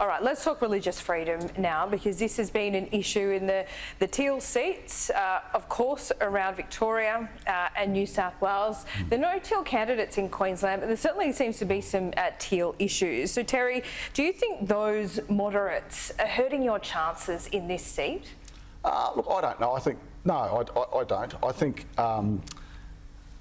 All right, let's talk religious freedom now, because this has been an issue in the Teal seats, of course, around Victoria and New South Wales. There are no Teal candidates in Queensland, but there certainly seems to be some Teal issues. So, Terry, do you think those moderates are hurting your chances in this seat? Look, I don't know. No, I don't. I think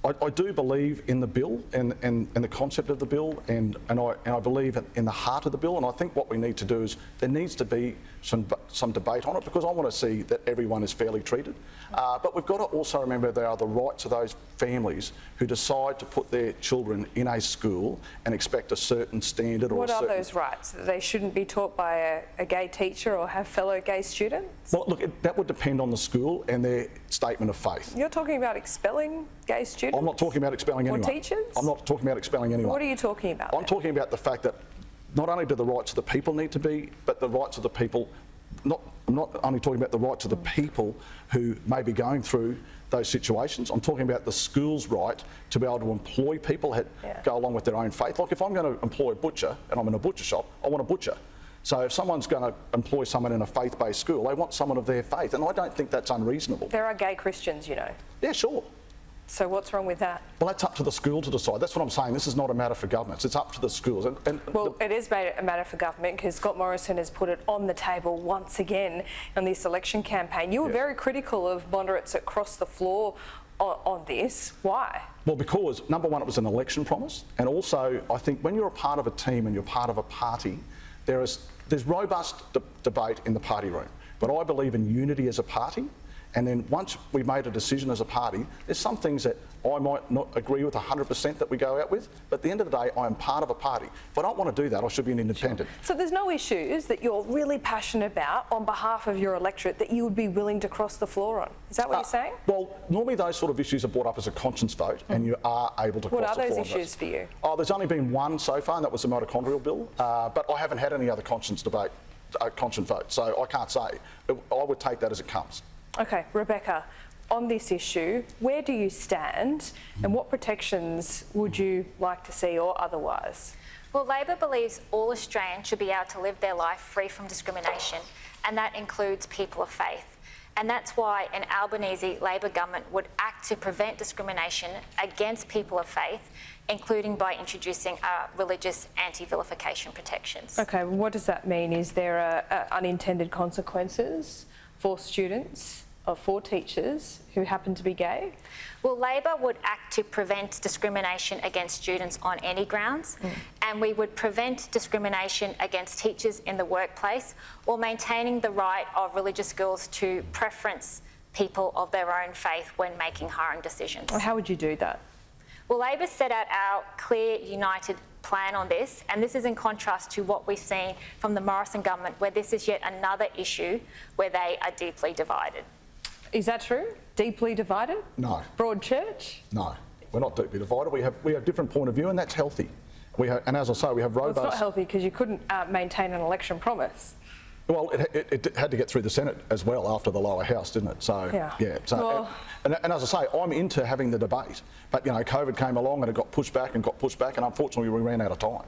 I do believe in the bill and the concept of the bill, and I believe in the heart of the bill. And I think what we need to do is there needs to be some debate on it, because I want to see that everyone is fairly treated. But we've got to also remember there are the rights of those families who decide to put their children in a school and expect a certain standard. What are those rights? That they shouldn't be taught by a gay teacher or have fellow gay students? Well, look, that would depend on the school and their statement of faith. You're talking about expelling gay students? I'm not talking about expelling anyone. Or teachers? I'm not talking about expelling anyone. What are you talking about? I'm talking about the fact that not only do the rights of the people need to be, but the rights of the people, I'm not only talking about the rights of the people who may be going through those situations. I'm talking about the school's right to be able to employ people that go along with their own faith. Like, if I'm going to employ a butcher and I'm in a butcher shop, I want a butcher. So if someone's going to employ someone in a faith-based school, they want someone of their faith, and I don't think that's unreasonable. There are gay Christians, you know. Yeah, sure. So what's wrong with that? Well, that's up to the school to decide. That's what I'm saying. This is not a matter for governments. It's up to the schools. Well, it is a matter for government, because Scott Morrison has put it on the table once again on this election campaign. You were very critical of moderates across the floor on this. Why? Well, because, number one, it was an election promise. And also, I think when you're a part of a team and you're part of a party, there's robust debate in the party room. But I believe in unity as a party. And then once we've made a decision as a party, there's some things that I might not agree with 100% that we go out with, but at the end of the day, I am part of a party. If I don't want to do that, I should be an independent. Sure. So there's no issues that you're really passionate about on behalf of your electorate that you would be willing to cross the floor on? Is that what you're saying? Well, normally those sort of issues are brought up as a conscience vote, and you are able to cross the floor. What are those issues for you? Oh, there's only been one so far, and that was the mitochondrial bill, but I haven't had any other conscience vote, so I can't say. I would take that as it comes. Okay, Rebecca, on this issue, where do you stand, and what protections would you like to see, or otherwise? Well, Labor believes all Australians should be able to live their life free from discrimination, and that includes people of faith. And that's why an Albanese Labor government would act to prevent discrimination against people of faith, including by introducing religious anti-vilification protections. Okay, what does that mean? Is there unintended consequences for students or for teachers who happen to be gay? Well, Labor would act to prevent discrimination against students on any grounds, and we would prevent discrimination against teachers in the workplace, while maintaining the right of religious schools to preference people of their own faith when making hiring decisions. How would you do that? Well, Labor set out our clear, united plan on this, and this is in contrast to what we've seen from the Morrison government, where this is yet another issue where they are deeply divided. Is that true? Deeply divided? No. Broad church? No, we're not deeply divided. We have different point of view, and that's healthy. And as I say, we have robust... Well, it's not healthy because you couldn't maintain an election promise. Well, it had to get through the Senate as well after the lower house, didn't it? So, yeah. So, well, and as I say, I'm into having the debate. But, you know, COVID came along and it got pushed back and unfortunately we ran out of time.